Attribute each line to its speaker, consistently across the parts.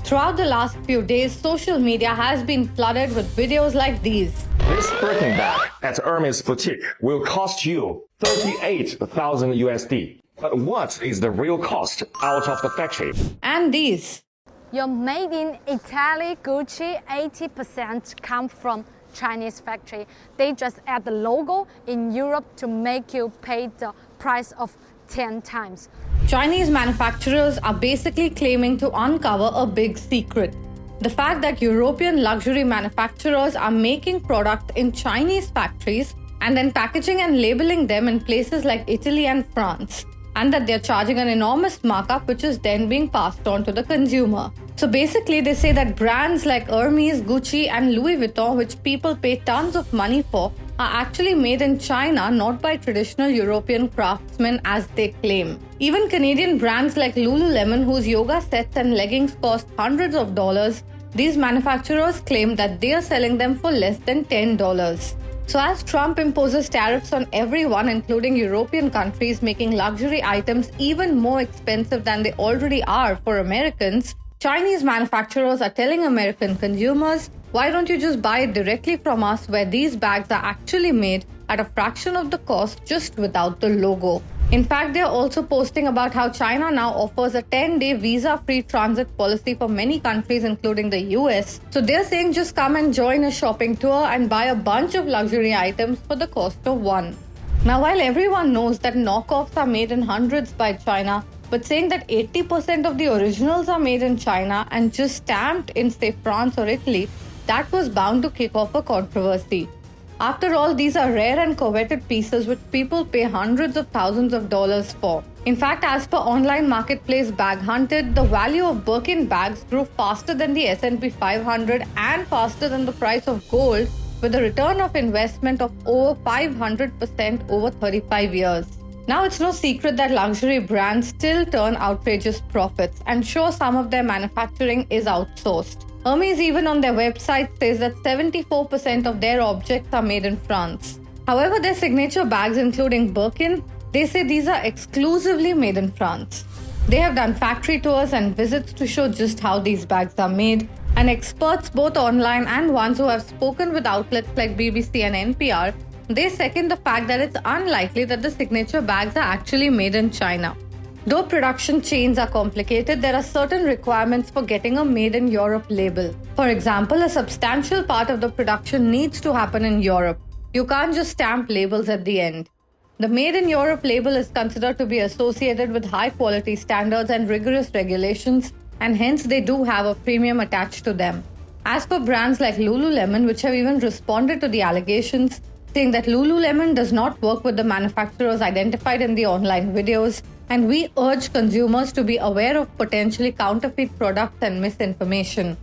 Speaker 1: Throughout the last few days, social media has been flooded with videos like these.
Speaker 2: This Birkin bag at Hermes boutique will cost you 38,000 USD. But what is the real cost out of the factory?
Speaker 1: And these.
Speaker 3: Your made in Italy Gucci 80% come from Chinese factory. They just add the logo in Europe to make you pay the price of 10 times.
Speaker 1: Chinese manufacturers are basically claiming to uncover a big secret. The fact that European luxury manufacturers are making products in Chinese factories and then packaging and labeling them in places like Italy and France, and that they're charging an enormous markup which is then being passed on to the consumer. So basically they say that brands like Hermes, Gucci and Louis Vuitton, which people pay tons of money for, are actually made in China, not by traditional European craftsmen as they claim. Even Canadian brands like Lululemon, whose yoga sets and leggings cost hundreds of dollars, these manufacturers claim that they are selling them for less than $10. So as Trump imposes tariffs on everyone, including European countries, making luxury items even more expensive than they already are for Americans, Chinese manufacturers are telling American consumers, why don't you just buy it directly from us, where these bags are actually made at a fraction of the cost, just without the logo. In fact, they are also posting about how China now offers a 10-day visa-free transit policy for many countries, including the US. So they're saying just come and join a shopping tour and buy a bunch of luxury items for the cost of one. Now, while everyone knows that knockoffs are made in hundreds by China, but saying that 80% of the originals are made in China and just stamped in, say, France or Italy, that was bound to kick off a controversy. After all, these are rare and coveted pieces which people pay hundreds of thousands of dollars for. In fact, as per online marketplace Bag Hunted, the value of Birkin bags grew faster than the S&P 500 and faster than the price of gold, with a return of investment of over 500% over 35 years. Now, it's no secret that luxury brands still turn outrageous profits, and sure, some of their manufacturing is outsourced. Hermes, even on their website, says that 74% of their objects are made in France. However, their signature bags, including Birkin, they say these are exclusively made in France. They have done factory tours and visits to show just how these bags are made, and experts both online and ones who have spoken with outlets like BBC and NPR, they second the fact that it's unlikely that the signature bags are actually made in China. Though production chains are complicated, there are certain requirements for getting a Made in Europe label. For example, a substantial part of the production needs to happen in Europe. You can't just stamp labels at the end. The Made in Europe label is considered to be associated with high quality standards and rigorous regulations, and hence they do have a premium attached to them. As for brands like Lululemon, which have even responded to the allegations, saying that Lululemon does not work with the manufacturers identified in the online videos, and we urge consumers to be aware of potentially counterfeit products and misinformation.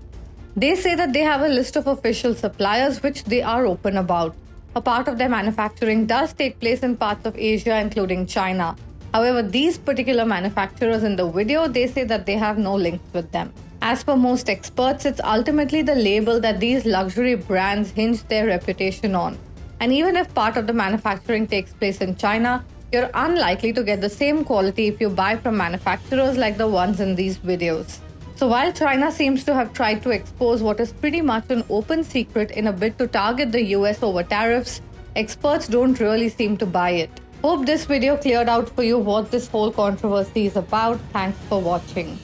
Speaker 1: They say that they have a list of official suppliers which they are open about. A part of their manufacturing does take place in parts of Asia, including China. However, these particular manufacturers in the video, they say that they have no links with them. As per most experts, it's ultimately the label that these luxury brands hinge their reputation on. And even if part of the manufacturing takes place in China, you're unlikely to get the same quality if you buy from manufacturers like the ones in these videos. So while China seems to have tried to expose what is pretty much an open secret in a bid to target the US over tariffs, experts don't really seem to buy it. Hope this video cleared out for you what this whole controversy is about. Thanks for watching.